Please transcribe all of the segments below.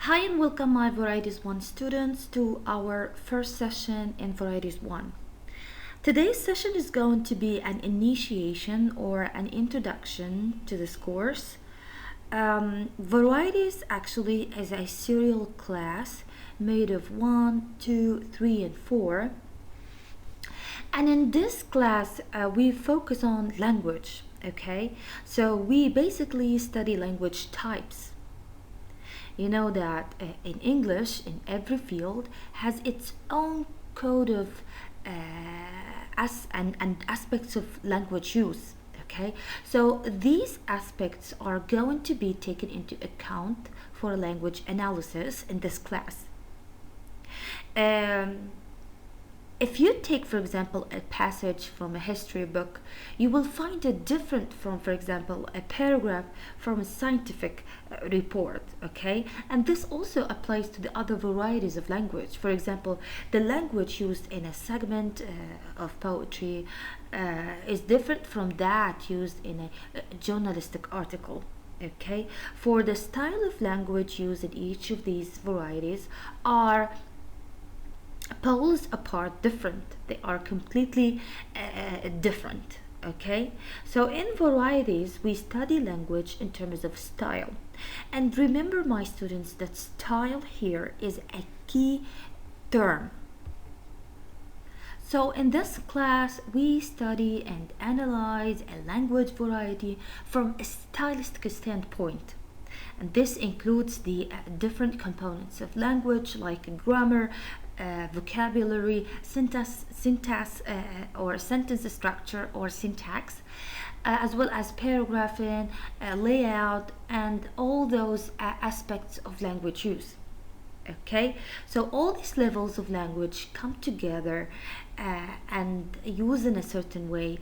Hi and welcome my Varieties 1 students to our first session in Varieties 1. Today's session is going to be an initiation or an introduction to this course. Varieties actually is a serial class made of 1, 2, 3, and 4. And in this class, we focus on language, okay? So we basically study language types. You know that in English, in every field, has its own code of and aspects of language use. Okay, so these aspects are going to be taken into account for language analysis in this class. Um, if you take, for example, a passage from a history book, you will find it different from, for example, a paragraph from a scientific report, okay? And this also applies to the other varieties of language. For example, the language used in a segment of poetry is different from that used in a journalistic article. Okay, for the style of language used in each of these varieties are poles apart different. They are completely different. Okay, so in varieties we study language in terms of style, and remember my students that style here is a key term. So in this class we study and analyze a language variety from a stylistic standpoint. And this includes the different components of language like grammar, vocabulary, syntax or sentence structure or syntax, as well as paragraphing, layout, and all those aspects of language use. Okay, so all these levels of language come together and use in a certain way,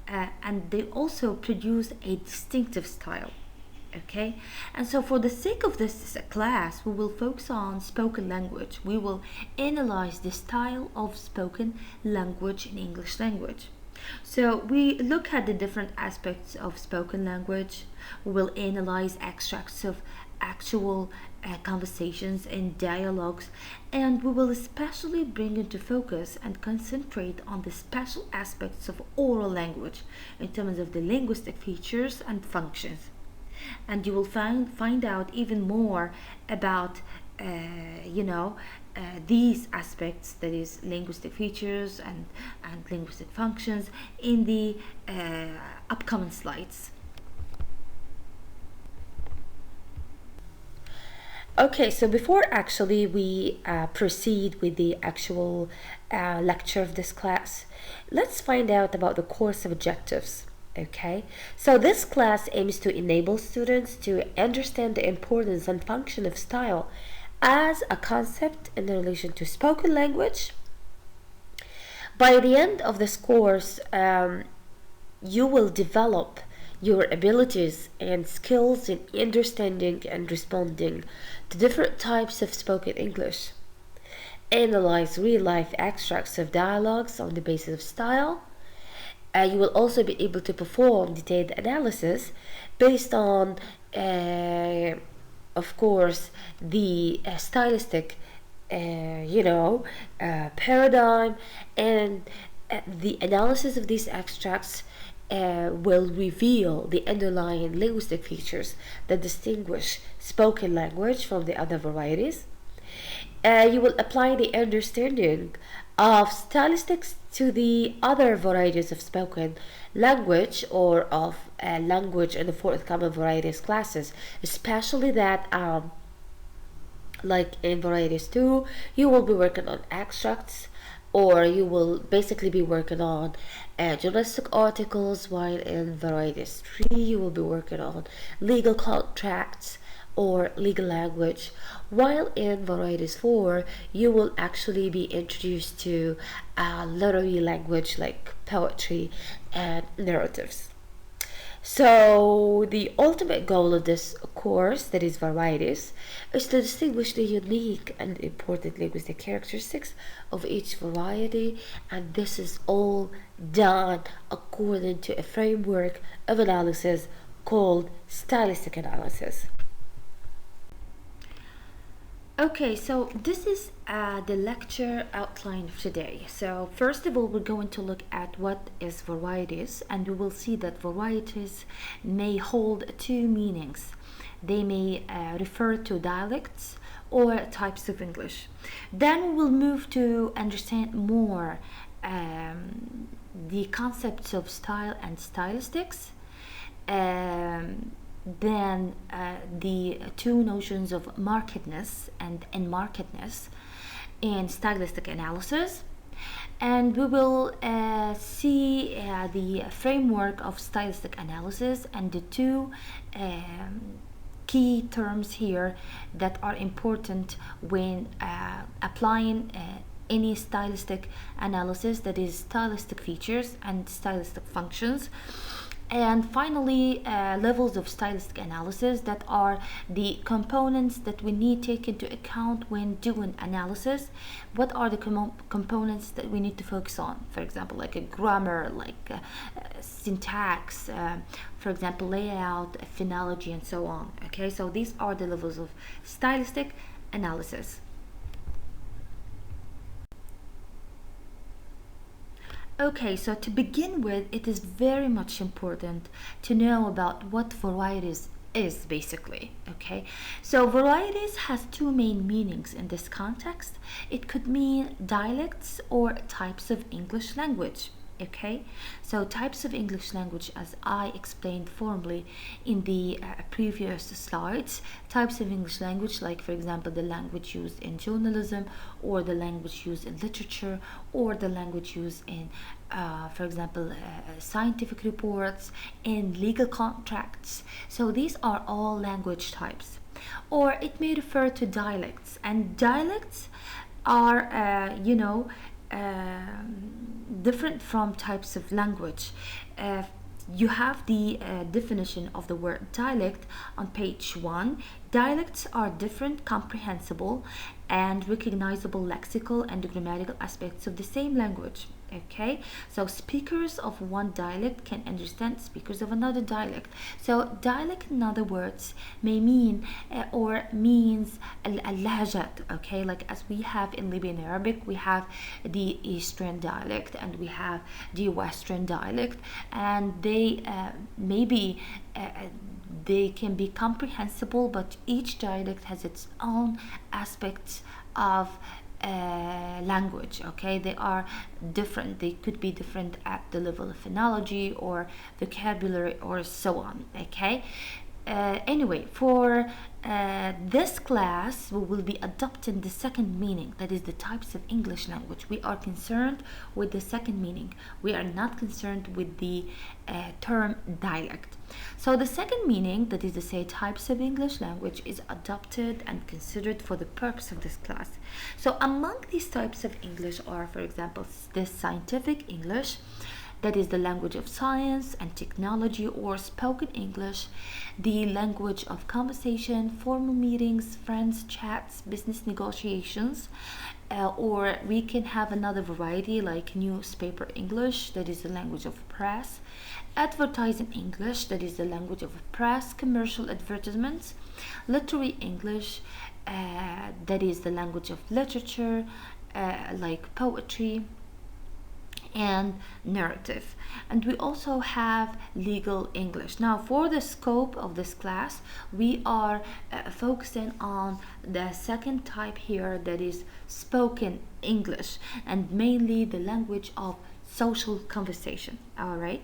and they also produce a distinctive style. Okay, and so for the sake of this class we will focus on spoken language. We will analyze the style of spoken language in English language. So we look at the different aspects of spoken language. We will analyze extracts of actual conversations and dialogues, and we will especially bring into focus and concentrate on the special aspects of oral language in terms of the linguistic features and functions. And you will find out even more about these aspects, that is linguistic features and linguistic functions, in the upcoming slides. Okay, so before actually we proceed with the actual lecture of this class, let's find out about the course objectives. Okay, so this class aims to enable students to understand the importance and function of style as a concept in relation to spoken language. By the end of this course, you will develop your abilities and skills in understanding and responding to different types of spoken English. Analyze real-life extracts of dialogues on the basis of style. You will also be able to perform detailed analysis based on, of course, the stylistic, paradigm, and the analysis of these extracts will reveal the underlying linguistic features that distinguish spoken language from the other varieties. You will apply the understanding of stylistics to the other varieties of spoken language or of language in the forthcoming varieties classes, especially that like in varieties 2 you will be working on extracts, or you will basically be working on journalistic articles, while in varieties 3 you will be working on legal contracts or legal language, while in varieties 4 you will actually be introduced to literary language like poetry and narratives. So the ultimate goal of this course, that is varieties, is to distinguish the unique and important linguistic characteristics of each variety, and this is all done according to a framework of analysis called stylistic analysis. Okay, so this is the lecture outline of today. So first of all, we're going to look at what is varieties, and we will see that varieties may hold two meanings. They may refer to dialects or types of English. Then we will move to understand more the concepts of style and stylistics, then the two notions of markedness and markedness in stylistic analysis, and we will see the framework of stylistic analysis and the two key terms here that are important when applying any stylistic analysis, that is stylistic features and stylistic functions. And finally, levels of stylistic analysis, that are the components that we need to take into account when doing analysis. What are the components that we need to focus on? For example, like a grammar, like syntax, for example, layout, phonology, and so on. Okay, so these are the levels of stylistic analysis. Okay, so to begin with, it is very much important to know about what varieties is basically. Okay, so varieties has two main meanings in this context. It could mean dialects or types of English language. Okay, so types of English language, as I explained formally in the previous slides. Types of English language, like for example the language used in journalism, or the language used in literature, or the language used in for example scientific reports, in legal contracts. So these are all language types. Or it may refer to dialects, and dialects are different from types of language. You have the definition of the word dialect on page 1. Dialects are different, comprehensible, and recognizable lexical and grammatical aspects of the same language. Okay, so speakers of one dialect can understand speakers of another dialect. So dialect, in other words, may mean or means al-lahjat. Okay, like as we have in Libyan Arabic, we have the Eastern dialect and we have the Western dialect, and they maybe they can be comprehensible, but each dialect has its own aspects of language. Okay, they are different. They could be different at the level of phonology or vocabulary or so on. Okay, anyway, for this class we will be adopting the second meaning, that is the types of English language. We are concerned with the second meaning. We are not concerned with the term dialect. So the second meaning, that is to say types of English language, is adopted and considered for the purpose of this class. So among these types of English are, for example, the scientific English, that is the language of science and technology or spoken English, the language of conversation, formal meetings, friends, chats, business negotiations, or we can have another variety like newspaper English, that is the language of press, advertising English, that is the language of press, commercial advertisements, literary English, that is the language of literature, like poetry and narrative. And we also have legal English. Now, for the scope of this class, we are focusing on the second type here, that is spoken English, and mainly the language of social conversation. All right.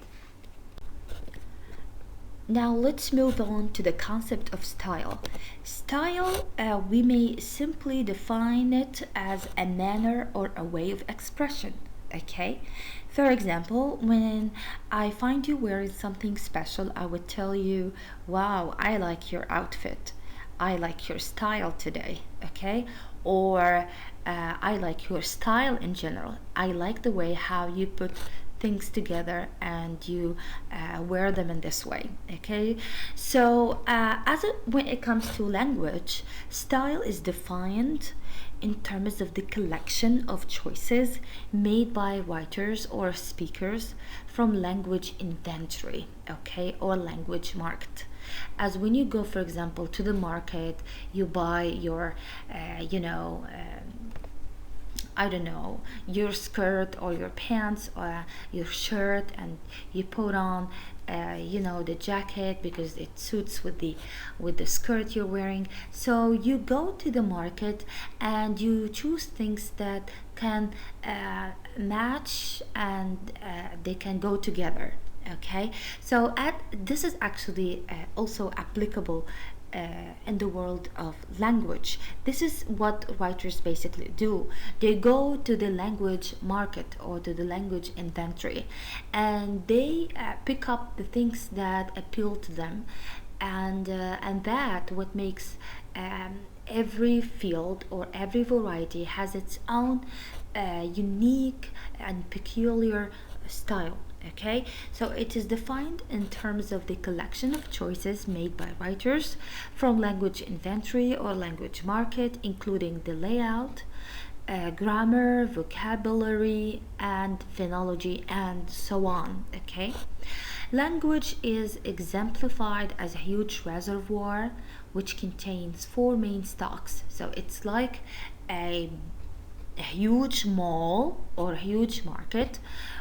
Now let's move on to the concept of style. Style, we may simply define it as a manner or a way of expression. Okay, for example, when I find you wearing something special, I would tell you, wow, I like your outfit, I like your style today. Okay, or I like your style in general, I like the way how you put things together and you wear them in this way. Okay, so when it comes to language, style is defined in terms of the collection of choices made by writers or speakers from language inventory, okay, or language marked. as when you go, for example, to the market, you buy your I don't know, your skirt or your pants or your shirt, and you put on the jacket because it suits with the skirt you're wearing. So you go to the market and you choose things that can match, and they can go together. Okay, so this is actually also applicable in the world of language. This is what writers basically do. They go to the language market or to the language inventory, and they pick up the things that appeal to them, and that what makes every field or every variety has its own unique and peculiar style. Okay, so it is defined in terms of the collection of choices made by writers from language inventory or language market, including the layout, grammar, vocabulary, and phonology, and so on. Okay, language is exemplified as a huge reservoir which contains four main stocks. So it's like a a huge mall or a huge market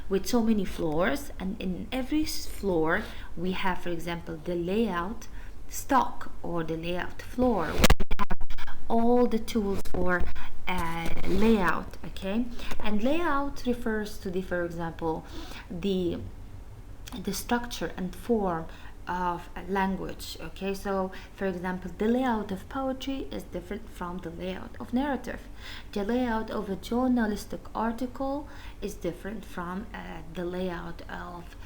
with so many floors, and in every floor we have, for example, the layout stock or the layout floor, all the tools for layout. Okay, and layout refers to the, for example, the structure and form of a language. Okay, so for example, the layout of poetry is different from the layout of narrative. The layout of a journalistic article is different from the layout of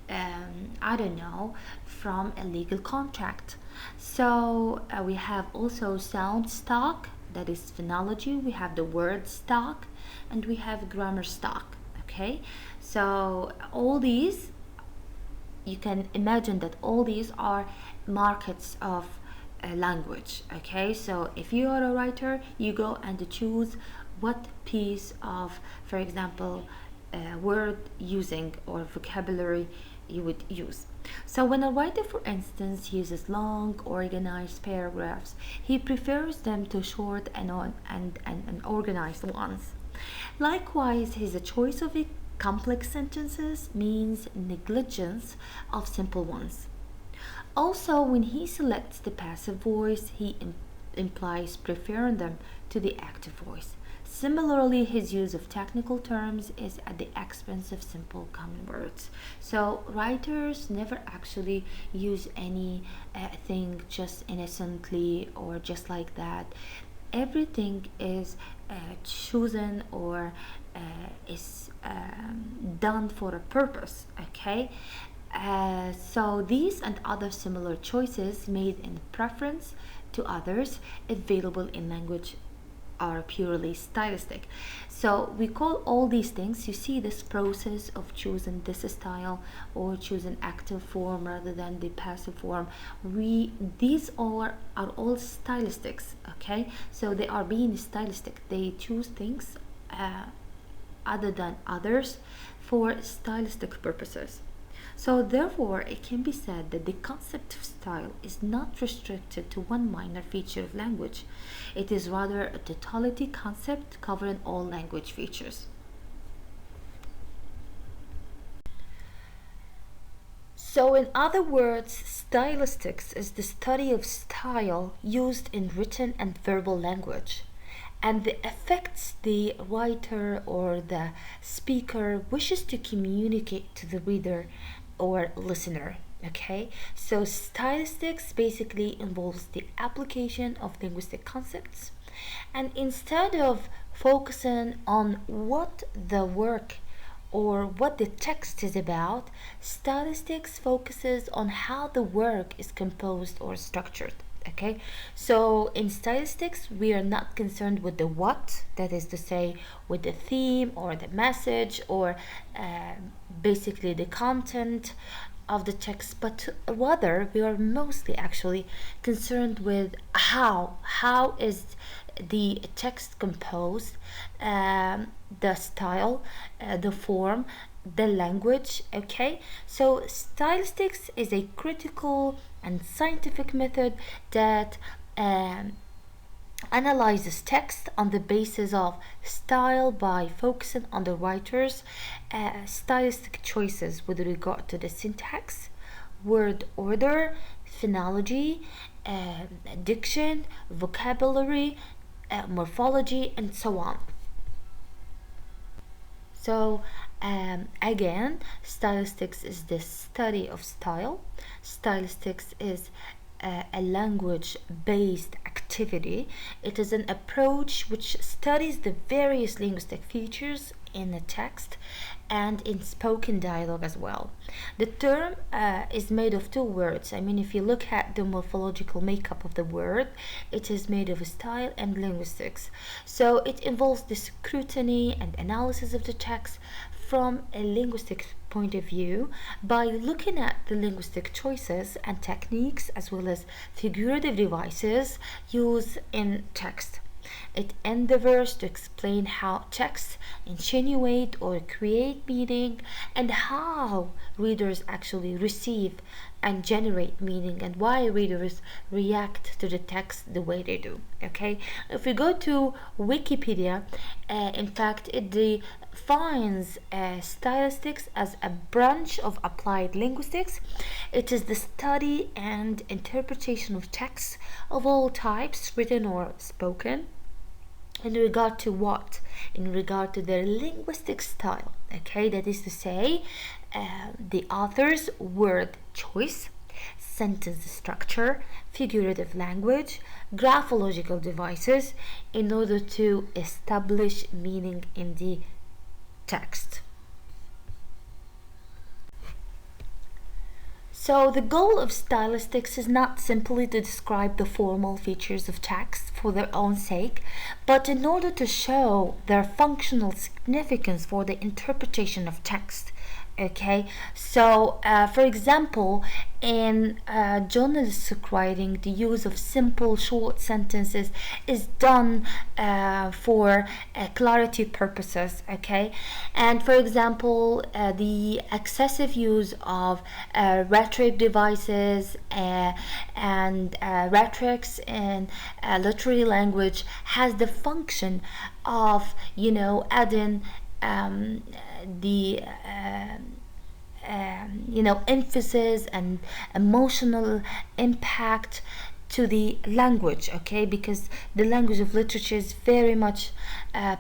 I don't know, from a legal contract. So we have also sound stock, that is phonology. We have the word stock, and we have grammar stock. Okay, so all these, you can imagine that all these are markets of language. Okay, so if you are a writer, you go and choose what piece of, for example, word using or vocabulary you would use. So when a writer, for instance, uses long organized paragraphs, he prefers them to short and organized ones. Likewise, his choice of complex sentences means negligence of simple ones. Also, when he selects the passive voice, he implies preferring them to the active voice. Similarly, his use of technical terms is at the expense of simple common words. So writers never actually use any thing just innocently or just like that. Everything is chosen or is done for a purpose. Okay, so these and other similar choices made in preference to others available in language are purely stylistic. So we call all these things, you see this process of choosing this style or choosing active form rather than the passive form. These are all stylistics. Okay, so they are being stylistic. They choose things other than others for stylistic purposes. So therefore, it can be said that the concept of style is not restricted to one minor feature of language. It is rather a totality concept covering all language features. So in other words, stylistics is the study of style used in written and verbal language, and the effects the writer or the speaker wishes to communicate to the reader or listener. Okay, so stylistics basically involves the application of linguistic concepts, and instead of focusing on what the work or what the text is about, stylistics focuses on how the work is composed or structured. Okay, so in stylistics we are not concerned with the what, that is to say with the theme or the message or basically the content of the text, but rather we are mostly actually concerned with how is the text composed, the style, the form, the language. Okay, so stylistics is a critical and scientific method that um, analyzes text on the basis of style by focusing on the writer's stylistic choices with regard to the syntax, word order, phonology, diction, vocabulary, morphology, and so on. So, again, stylistics is the study of style. Stylistics is a language based activity. It is an approach which studies the various linguistic features in a text and in spoken dialogue as well. The term is made of two words. I mean, if you look at the morphological makeup of the word, it is made of style and linguistics. So it involves the scrutiny and analysis of the text from a linguistic point of view by looking at the linguistic choices and techniques as well as figurative devices used in text. It endeavors to explain how texts insinuate or create meaning and how readers actually receive and generate meaning and why readers react to the text the way they do. Okay, if we go to Wikipedia, in fact, it defines stylistics as a branch of applied linguistics. It is the study and interpretation of texts of all types, written or spoken. In regard to what? In regard to their linguistic style. Okay, that is to say, the author's word choice, sentence structure, figurative language, graphological devices in order to establish meaning in the text. So the goal of stylistics is not simply to describe the formal features of text for their own sake, but in order to show their functional significance for the interpretation of text. Okay, so for example, in journalistic writing, the use of simple short sentences is done for clarity purposes. Okay, and for example, the excessive use of rhetoric devices and rhetorics in literary language has the function of, adding the emphasis and emotional impact to the language. Okay, because the language of literature is very much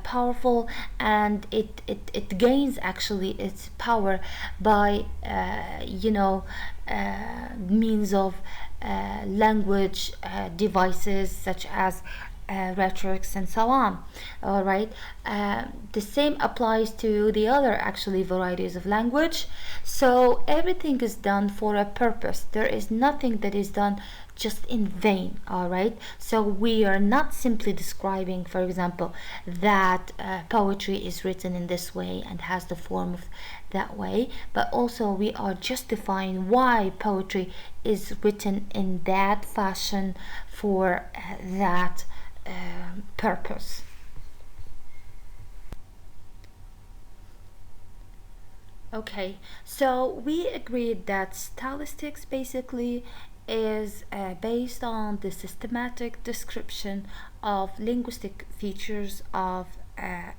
powerful, and it gains actually its power by means of language devices such as rhetorics and so on. All right, the same applies to the other actually varieties of language. So everything is done for a purpose. There is nothing that is done just in vain. All right, so we are not simply describing, for example, that poetry is written in this way and has the form of that way, but also we are justifying why poetry is written in that fashion for that purpose. Okay, so we agreed that stylistics basically is based on the systematic description of linguistic features of a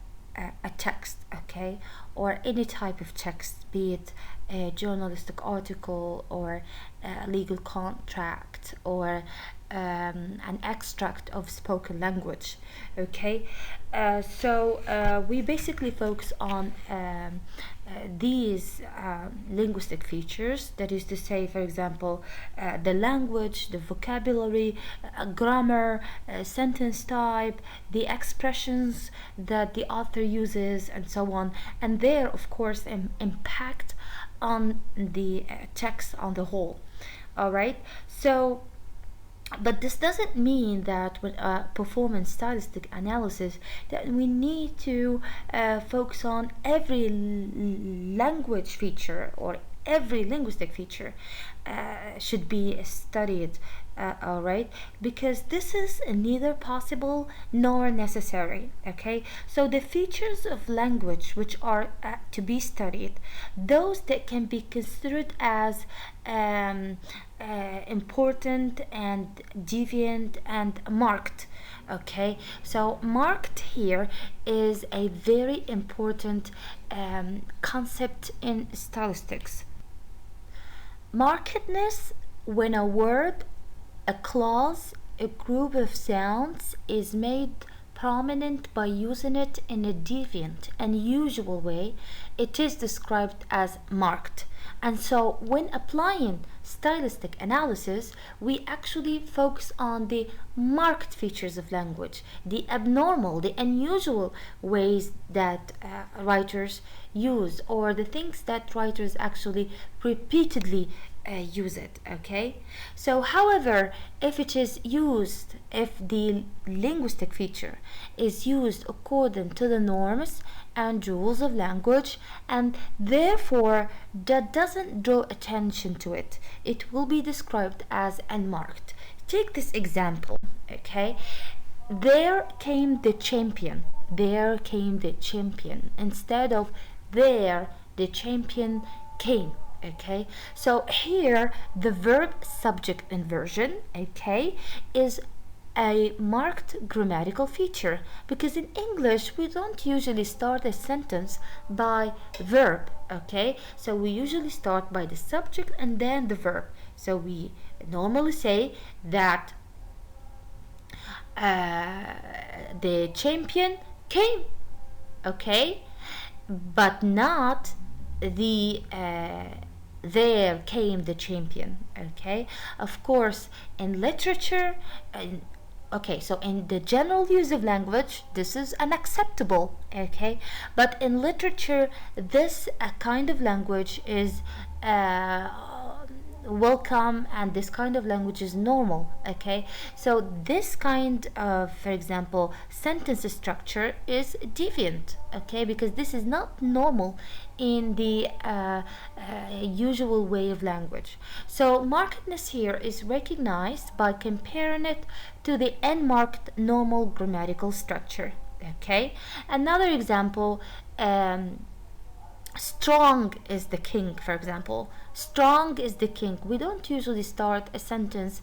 text, okay, or any type of text, be it a journalistic article or a legal contract or an extract of spoken language. Okay, so we basically focus on these linguistic features, that is to say, for example, the language, the vocabulary, grammar, sentence type, the expressions that the author uses, and so on, and their, of course, impact on the text on the whole. All right, so but this doesn't mean that with performance stylistic analysis that we need to focus on every language feature or every linguistic feature should be studied, all right, because this is neither possible nor necessary. Okay, so the features of language which are to be studied, those that can be considered as important and deviant and marked. Okay, so marked here is a very important concept in stylistics. Markedness, when a word, a clause, a group of sounds is made prominent by using it in a deviant, unusual way, it is described as marked. And so, when applying stylistic analysis, we actually focus on the marked features of language, the abnormal, the unusual ways that writers use, or the things that writers actually repeatedly use it. Okay, so however, if it is used, if the linguistic feature is used according to the norms and rules of language, and therefore that doesn't draw attention to it, it will be described as unmarked. Take this example. Okay, there came the champion, there came the champion, instead of there the champion came. Okay, so here the verb subject inversion, okay, is a marked grammatical feature, because in English we don't usually start a sentence by verb. Okay, so we usually start by the subject and then the verb. So we normally say that the champion came. Okay, but not the there came the champion. Okay, of course, in literature, okay, so in the general use of language, this is unacceptable. Okay, but in literature, this kind of language is welcome, and this kind of language is normal. Okay, so this kind of, for example, sentence structure is deviant. Okay, because this is not normal in the usual way of language. So markedness here is recognized by comparing it to the unmarked normal grammatical structure. Okay, another example, strong is the king, for example. Strong is the king. We don't usually start a sentence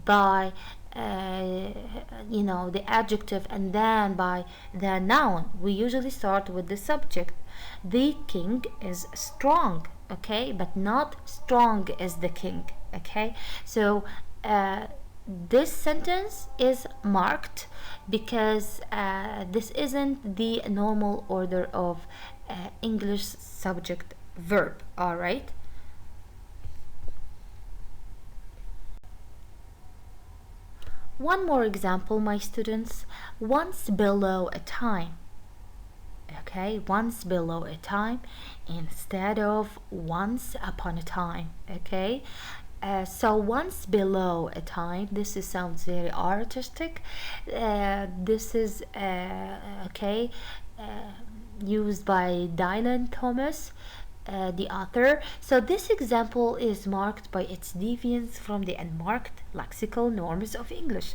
by the adjective and then by the noun. We usually start with the subject. The king is strong. Okay, but not strong is the king. Okay, so this sentence is marked because this isn't the normal order of English subject verb. All right. One more example, my students. Once below a time. Okay, once below a time instead of once upon a time. Okay, so once below a time, sounds very artistic. This is okay, used by Dylan Thomas, the author. So this example is marked by its deviance from the unmarked lexical norms of English.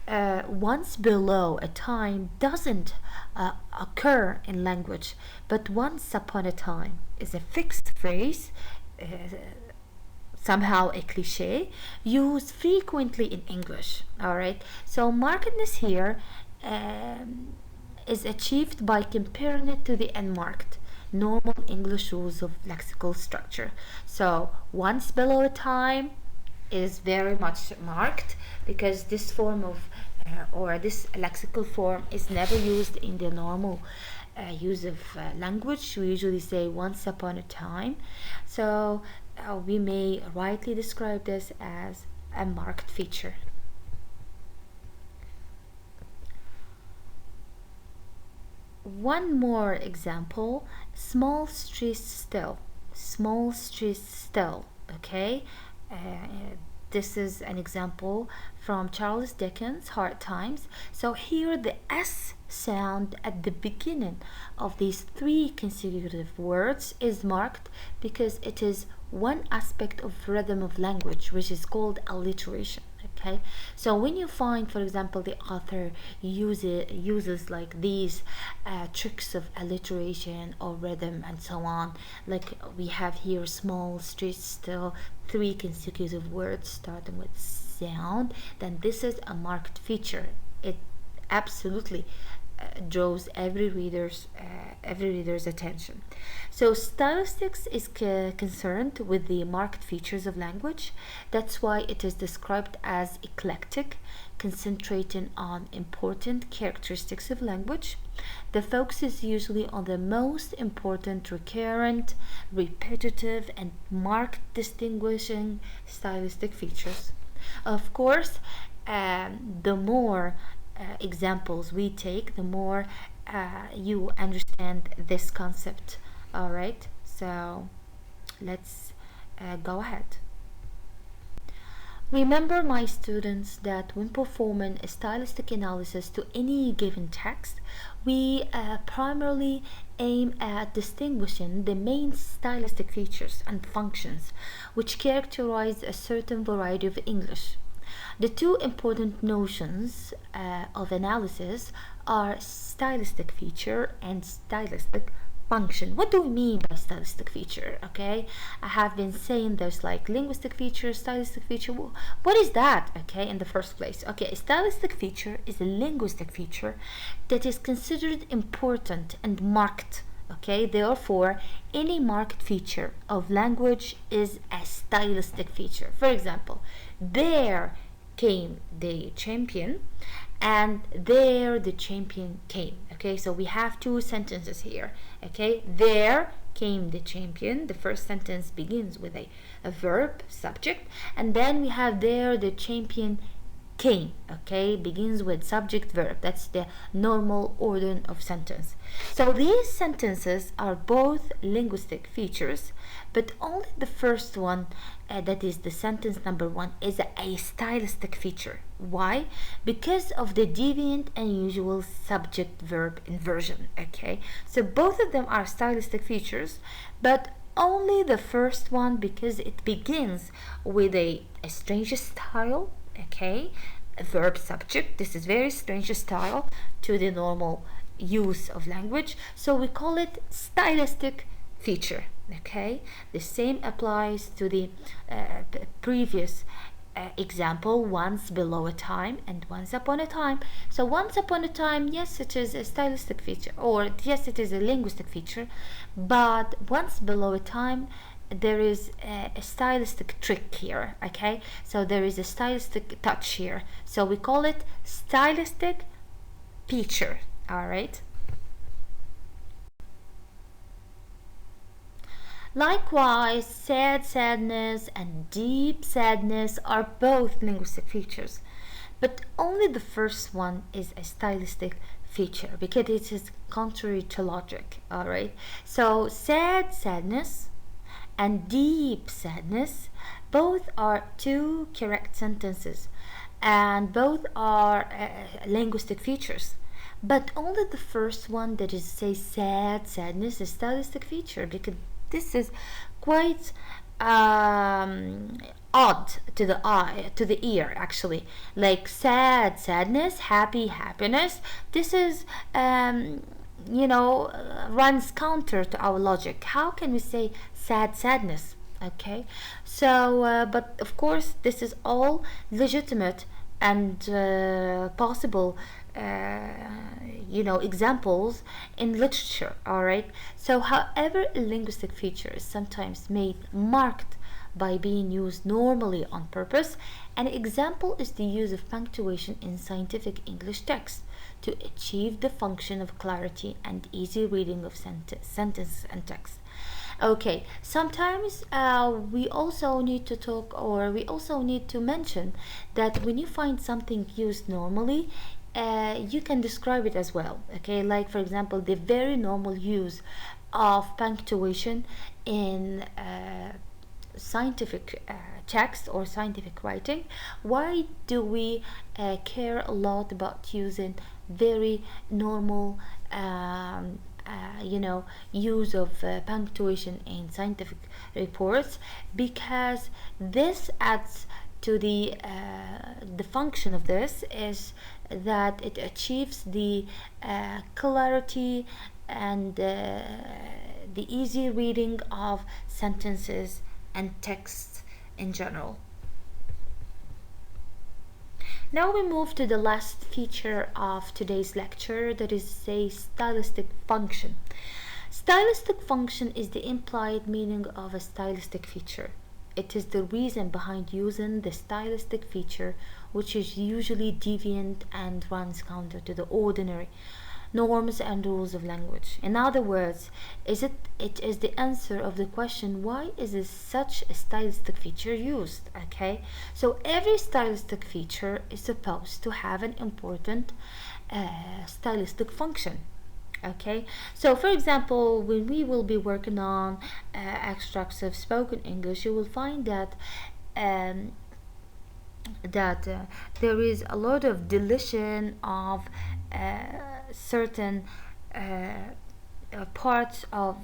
Once below a time doesn't occur in language, but once upon a time is a fixed phrase, somehow a cliche, used frequently in English. All right, so markedness here is achieved by comparing it to the unmarked normal English rules of lexical structure. So once below a time is very much marked because this form of or this lexical form is never used in the normal use of language. We usually say once upon a time. So we may rightly describe this as a marked feature. One more example, small streets still. Small streets still. Okay, this is an example from Charles Dickens' Hard Times. So here the S sound at the beginning of these three consecutive words is marked because it is one aspect of rhythm of language, which is called alliteration. Okay, so when you find, for example, the author uses like these tricks of alliteration or rhythm and so on, like we have here small, straight, still, three consecutive words starting with sound, then this is a marked feature. It absolutely draws every reader's attention. So stylistics is concerned with the marked features of language. That's why it is described as eclectic, concentrating on important characteristics of language. The focus is usually on the most important, recurrent, repetitive, and marked distinguishing stylistic features. Of course, the more examples we take, the more you understand this concept. All right, so let's go ahead. Remember, my students, that when performing a stylistic analysis to any given text, we primarily aim at distinguishing the main stylistic features and functions which characterize a certain variety of English. The two important notions of analysis are stylistic feature and stylistic function. What do we mean by stylistic feature? Okay, I have been saying there's like linguistic feature, stylistic feature. What is that? Okay, in the first place, okay, a stylistic feature is a linguistic feature that is considered important and marked. Okay, therefore, any marked feature of language is a stylistic feature. For example, there came the champion, and there the champion came. Okay, so we have two sentences here. Okay, there came the champion. The first sentence begins with a verb subject, and then we have there the champion came. Okay, begins with subject verb. That's the normal order of sentence. So these sentences are both linguistic features, but only the first one, that is the sentence number one, is a stylistic feature. Why? Because of the deviant and usual subject verb inversion. Okay, so both of them are stylistic features, but only the first one because it begins with a strange style. Okay, verb subject. This is very strange style to the normal use of language, so we call it stylistic feature. Okay, the same applies to the previous example, once below a time and once upon a time. So once upon a time, yes, it is a stylistic feature, or yes, it is a linguistic feature, but once below a time, there is a stylistic trick here. Okay, so there is a stylistic touch here, so we call it stylistic feature. All right. Likewise, sad sadness and deep sadness are both linguistic features, but only the first one is a stylistic feature because it is contrary to logic. All right, so sad sadness and deep sadness both are two correct sentences, and both are linguistic features, but only the first one, that is say sad sadness, is stylistic feature because this is quite odd to the eye, to the ear actually. Like sad sadness, happy happiness, this is runs counter to our logic. How can we say sad sadness? Okay, so but of course this is all legitimate and possible examples in literature. All right, so however a linguistic feature is sometimes made marked by being used normally on purpose, an example is the use of punctuation in scientific English text to achieve the function of clarity and easy reading of sentences and text. Okay, sometimes we also need to talk, or we also need to mention that when you find something used normally, you can describe it as well. Okay, like for example, the very normal use of punctuation in scientific text or scientific writing. Why do we care a lot about using very normal use of punctuation in scientific reports, because this adds to the function of this is that it achieves the clarity and the easy reading of sentences and texts in general. Now we move to the last feature of today's lecture, that is a stylistic function. Stylistic function is the implied meaning of a stylistic feature. It is the reason behind using the stylistic feature, which is usually deviant and runs counter to the ordinary norms and rules of language. In other words, it is the answer of the question, why is such a stylistic feature used? Okay, so every stylistic feature is supposed to have an important stylistic function. Okay, so for example, when we will be working on extracts of spoken English, you will find that um, there is a lot of deletion of certain parts of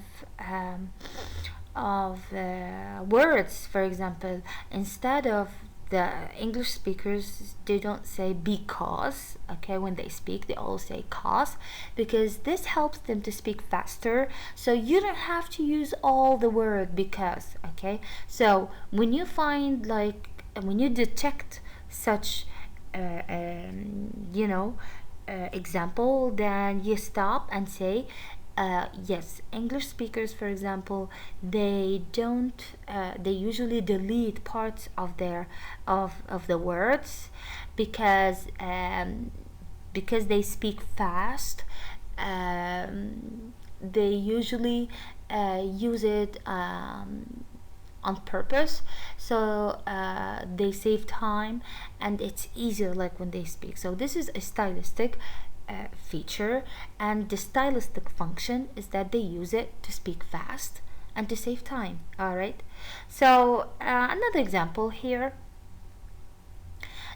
words. For example, instead of the English speakers, they don't say because, okay, when they speak they all say cause, because this helps them to speak faster, so you don't have to use all the word because. Okay, so when you find, like, when you detect such example, then you stop and say, yes, English speakers, for example, they don't they usually delete parts of their of the words because they speak fast. They usually use it on purpose, so they save time and it's easier, like when they speak. So this is a stylistic feature, and the stylistic function is that they use it to speak fast and to save time. All right, so another example here,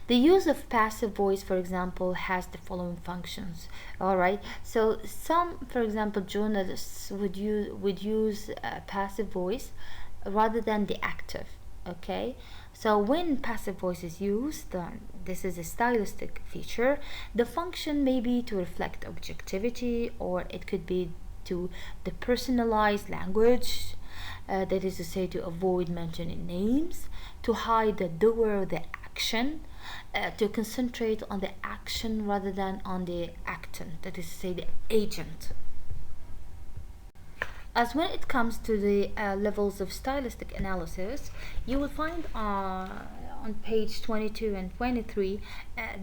the use of passive voice, for example, has the following functions. All right, so some, for example, journalists would use passive voice rather than the active. Okay, so when passive voice is used, this is a stylistic feature. The function may be to reflect objectivity, or it could be to the personalized language, that is to say, to avoid mentioning names, to hide the doer or the action, to concentrate on the action rather than on the actant, that is to say, the agent. As when it comes to the levels of stylistic analysis, you will find on page 22 and 23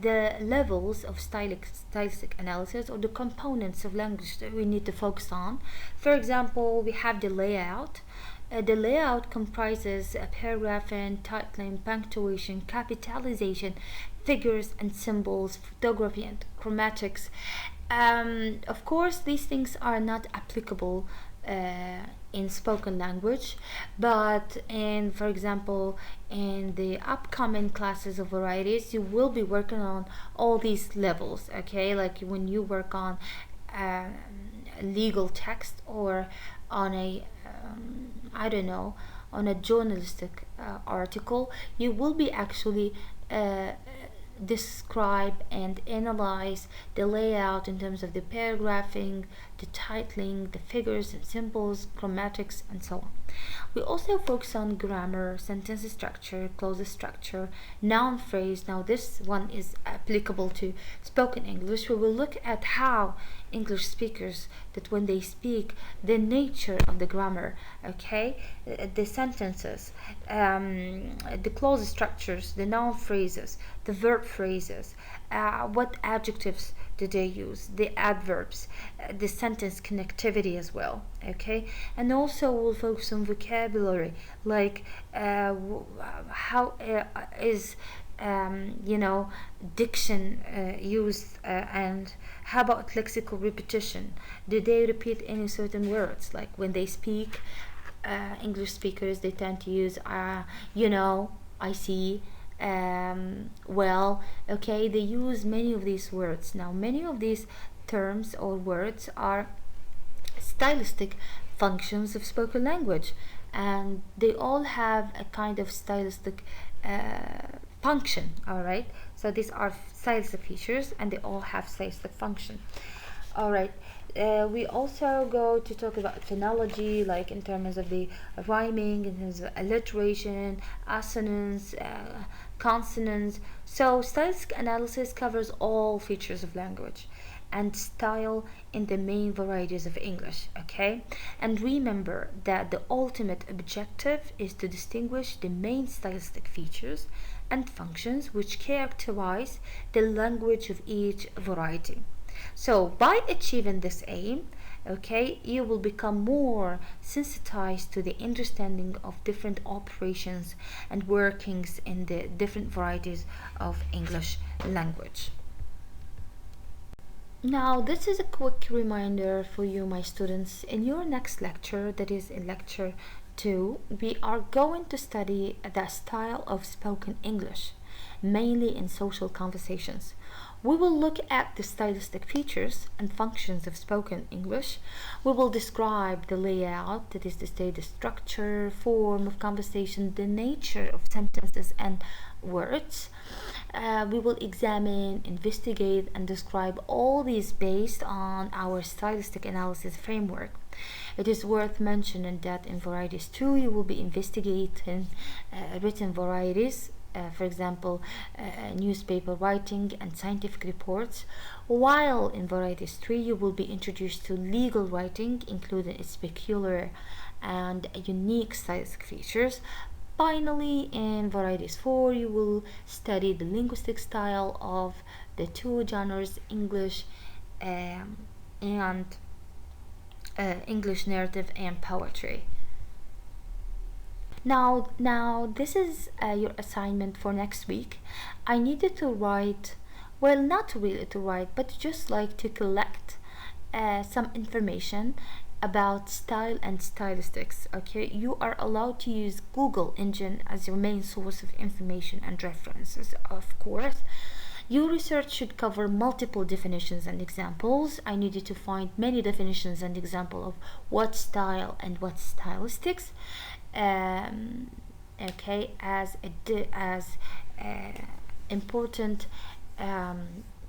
the levels of stylistic analysis, or the components of language that we need to focus on. For example, we have the layout. The layout comprises paragraphing, titling, punctuation, capitalization, figures and symbols, photography and chromatics. Of course, these things are not applicable in spoken language, but for example, in the upcoming classes of varieties, you will be working on all these levels. Okay, like when you work on legal text, or on a I don't know, on a journalistic article, you will be actually describe and analyze the layout in terms of the paragraphing, the titling, the figures and symbols, chromatics, and so on. We also focus on grammar, sentence structure, clause structure, noun phrase. Now this one is applicable to spoken English. We will look at how English speakers, that when they speak, the nature of the grammar, okay, the sentences, the clause structures, the noun phrases, the verb phrases, what adjectives do they use, the adverbs, the sentence connectivity as well. Okay, and also we'll focus on vocabulary, like how is diction used, and how about lexical repetition? Do they repeat any certain words? Like when they speak, English speakers, they tend to use I see, well, okay, they use many of these words. Now many of these terms or words are stylistic functions of spoken language, and they all have a kind of stylistic function. All right, so these are stylistic features and they all have stylistic function. All right. We also go to talk about phonology, like in terms of the rhyming, in terms of alliteration, assonance, consonants. So, stylistic analysis covers all features of language and style in the main varieties of English. Okay, and remember that the ultimate objective is to distinguish the main stylistic features and functions which characterize the language of each variety. So, by achieving this aim, okay, you will become more sensitized to the understanding of different operations and workings in the different varieties of English language. Now, this is a quick reminder for you, my students. In your next lecture, that is in lecture 2, we are going to study the style of spoken English, mainly in social conversations. We will look at the stylistic features and functions of spoken English. We will describe the layout, that is to say, the structure, form of conversation, the nature of sentences and words. We will examine, investigate, and describe all these based on our stylistic analysis framework. It is worth mentioning that in Varieties 2, you will be investigating written varieties, for example, newspaper writing and scientific reports, while in Varieties 3 you will be introduced to legal writing, including its peculiar and unique stylistic features. Finally, in Varieties 4 you will study the linguistic style of the two genres, English and English narrative and poetry. Now, this is your assignment for next week. I needed to write, well, not really to write, but just like to collect some information about style and stylistics. Okay, you are allowed to use Google engine as your main source of information and references, of course. Your research should cover multiple definitions and examples. I needed to find many definitions and examples of what style and what stylistics. Okay, as important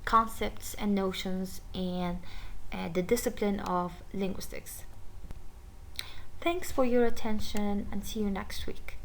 concepts and notions in the discipline of linguistics. Thanks for your attention and see you next week.